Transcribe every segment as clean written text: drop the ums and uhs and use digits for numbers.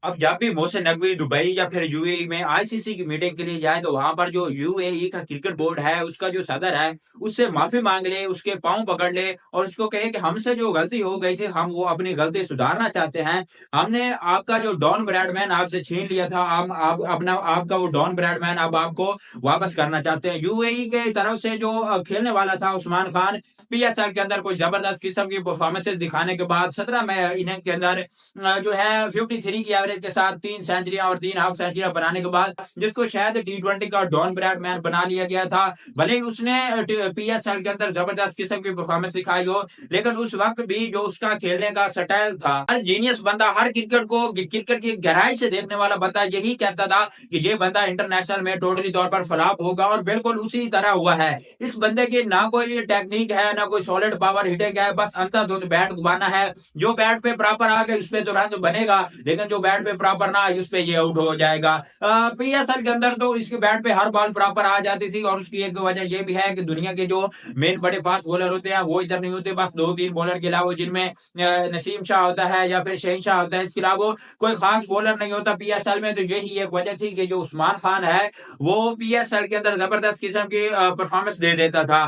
अब जब भी मोहसिन नकवी दुबई या फिर यूएई में आईसीसी की मीटिंग के लिए जाए तो वहां पर जो यूएई का क्रिकेट बोर्ड है उसका जो सदर है उससे माफी मांग ले, उसके पांव पकड़ ले और उसको कहे कि हमसे जो गलती हो गई थी हम वो अपनी गलती सुधारना चाहते हैं। हमने आपका जो डॉन ब्रैडमैन आपसे छीन लिया था, हम आप अपना आपका वो डॉन ब्रैडमैन अब आपको वापस करना चाहते हैं। यूएई के तरफ से जो खेलने वाला था उस्मान खान, पीएसएल के अंदर कोई जबरदस्त किस्म की परफॉर्मेंसेज दिखाने के बाद 17 में इनिंग के अंदर जो है 53 की एवरेज के साथ 3 सेंचुरियां और 3 हाफ सेंचुरियां बनाने के बाद जिसको शायद T20 का डॉन ब्रैडमैन बना लिया गया था। भले ही उसने पीएसएल के अंदर जबरदस्त किस्म की परफॉर्मेंस दिखाई हो, लेकिन उस वक्त भी जो उसका खेलने का स्टाइल था, हर जीनियस बंदा, हर क्रिकेट की गहराई से देखने वाला बंदा यही कहता था कि ये बंदा इंटरनेशनल में टोटली तौर पर फ्लॉप होगा और बिल्कुल उसी तरह हुआ है। इस बंदे की ना कोई टेक्निक है, ना कोई सॉलिड पावर हिटिंग है, बस अंधाधुंध बैट घुमाना है। जो बैट पे प्रॉपर आ गए उस पे तो रन बनेगा, लेकिन जो बैट पे प्रॉपर ना आए उस पे ये आउट हो जाएगा। पीएसएल के अंदर तो इसके बैट पे हर बॉल प्रॉपर आ जाती थी और उसकी एक वजह ये भी है कि दुनिया के जो मेन बड़े फास्ट बॉलर होते हैं वो इधर नहीं होते, बस 2-3 बॉलर के अलावा, जिनमें नसीम शाह होता है या फिर शहीन शाह होता है, इसके अलावा कोई खास बॉलर नहीं होता पीएसएल में। तो यही एक वजह थी कि जो उस्मान खान है वो पीएसएल के अंदर जबरदस्त किस्म की परफॉर्मेंस दे देता था।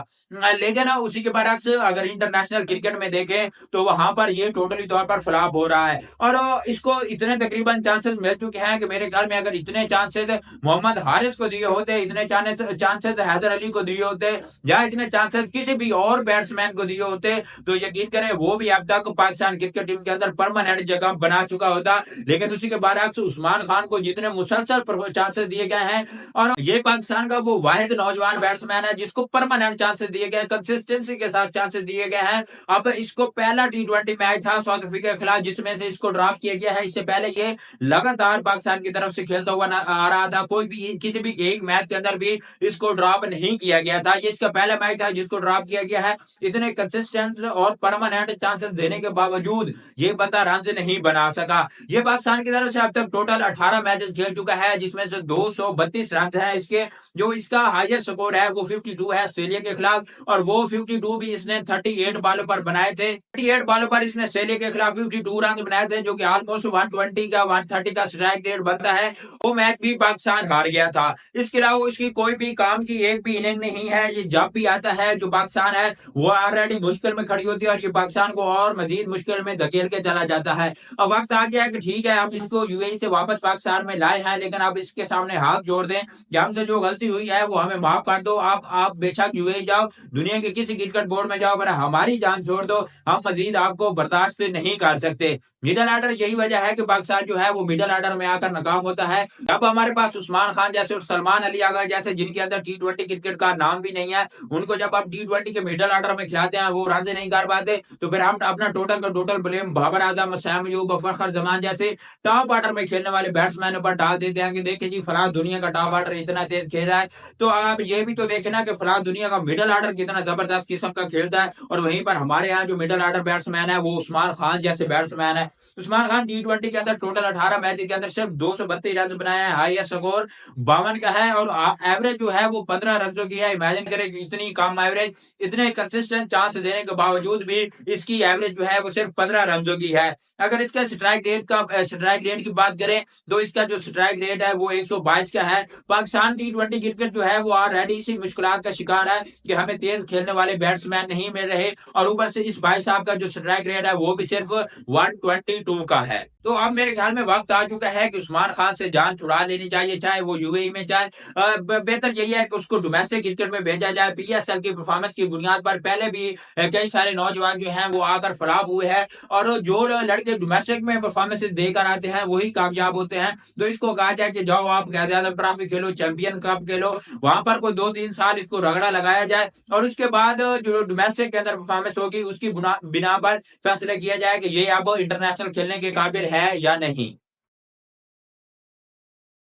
लेकिन उसी के बरक्स अगर इंटरनेशनल क्रिकेट में देखें तो वहां पर ये टोटली तौर पर फ्लॉप हो रहा है और इसको इतने तकरीबन चांसेस मिल चुके हैं कि मेरे ख्याल में अगर इतने चांसेस मोहम्मद हारिस को दिए होते, इतने चांसेस हैदर अली को दिए होते या इतने चांसेस किसी भी और बैट्समैन को दिए होते तो यकीन करें वो भी अब तक पाकिस्तान क्रिकेट टीम के अंदर परमानेंट जगह बना चुका होता। लेकिन उसी के बरक्स उस्मान खान को जितने मुसलसल चांसेस दिए गए हैं और ये पाकिस्तान का वो वाहिद नौजवान बैट्समैन है जिसको परमानेंट चांसेस दिए गए, कंसिस्टेंसी के साथ चांसेस दिए गए हैं। अब इसको पहला T20 मैच था साउथ अफ्रीका के खिलाफ जिसमें से इसको ड्रॉप किया गया है। इससे पहले ये लगातार पाकिस्तान की तरफ से खेलता हुआ आ रहा था, कोई भी किसी भी एक मैच के अंदर भी इसको ड्रॉप नहीं किया गया था। ये इसका पहला मैच था जिसको ड्रॉप किया गया है। इतने कंसिस्टेंट और परमानेंट चांसेस देने के बावजूद ये बंदा रन नहीं बना सका। ये पाकिस्तान की तरफ से अब तक टोटल 18 मैचेस खेल चुका है जिसमें से 232 रन है इसके। जो इसका हाईएस्ट स्कोर है वो 52 है ऑस्ट्रेलिया के खिलाफ और वो 52 भी इसने 38 बॉलों पर बनाए थे। 38 बॉलों पर इसने ऑस्ट्रेलिया के खिलाफ 52 रन बनाए थे जो कि ऑलमोस्ट 120 का 130 का स्ट्राइक रेट बनता है। वो मैच भी पाकिस्तान हार गया था। इसके अलावा उसकी कोई भी काम की एक भी इनिंग नहीं है। ये जब भी आता है जो पाकिस्तान है वो ऑलरेडी मुश्किल में खड़ी होती है और ये पाकिस्तान को और मजीद मुश्किल में धकेल के चला जाता है। अब वक्त आ गया है कि ठीक है हम इसको यूएई से वापस पाकिस्तान में लाए हैं, लेकिन अब इसके सामने हाथ जोड़ दें कि हमसे जो गलती हुई है वो हमें माफ कर दो। आप बेशक यूएई जाओ, दुनिया के किसी क्रिकेट बोर्ड में जाओ, अगर हमारी जान छोड़ दो, हम मजीद आपको बर्दाश्त नहीं कर सकते। मिडल ऑर्डर यही वजह है कि पाकिस्तान जो है वो मिडल ऑर्डर में आकर नाकाम होता है। अब हमारे पास उस्मान खान जैसे और सलमान अली आगा जैसे जिनके अंदर T20 क्रिकेट का नाम भी नहीं है, उनको जब आप T20 के मिडल ऑर्डर में खिलाते हैं वो राजी नहीं कर पाते तो फिर हम अपना टोटल का total blame Babar Azam, Sam Ayub, फखर जमान जैसे टॉप ऑर्डर में खेलने वाले बैट्समैन पर डाल देते हैं कि देखिए जी फलां दुनिया का टॉप ऑर्डर इतना तेज खेल रहा है, तो आप ये भी तो देखे ना कि फलां दुनिया का मिडल ऑर्डर कितना जबरदस्त किस्म का खेलता है। और वहीं पर हमारे यहाँ जो मिडल ऑर्डर बैट्समैन है वो उस्मान खान जैसे बैट्समैन है। उस्मान खान T20 के अंदर टोटल 18 मैच के अंदर सिर्फ 232 रन बनाए हैं, हाईएस्ट स्कोर 52 का है और एवरेज जो है वो 15 रनों की है। इमेजिन करें कि इतनी कम एवरेज, इतने कंसिस्टेंट चांस देने के बावजूद भी इसकी एवरेज जो है वो सिर्फ 15 रनों की है। अगर इसका स्ट्राइक रेट की बात करें तो इसका जो स्ट्राइक रेट है वो 122 का है। पाकिस्तान T20 क्रिकेट जो है वो ऑलरेडी इसी मुश्किलात का शिकार है कि हमें तेज खेलने वाले बैट्समैन नहीं मिल रहे और ऊपर से इस भाई साहब का जो स्ट्राइक रेट है वो भी सिर्फ 122 का है। तो अब मेरे ख्याल में वक्त आ चुका है कि उस्मान खान से जान छुड़ा लेनी चाहिए, चाहे वो यूएई में, चाहे बेहतर यही है कि उसको डोमेस्टिक क्रिकेट में भेजा जाए। पीएसएल की परफॉर्मेंस की बुनियाद पर पहले भी कई सारे नौजवान जो हैं वो आकर फ्लॉप हुए हैं और जो लड़के डोमेस्टिक में परफॉर्मेंस देकर आते हैं वही कामयाब होते हैं। तो इसको कहा जाए कि जाओ आप कायदे आजम ट्रॉफी खेलो, चैंपियन कप खेलो, वहां पर कोई 2-3 साल इसको रगड़ा लगाया जाए और उसके बाद जो डोमेस्टिक के अंदर परफॉर्मेंस होगी उसकी बिना पर फैसला किया जाए कि ये अब इंटरनेशनल खेलने के काबिल है या नहीं।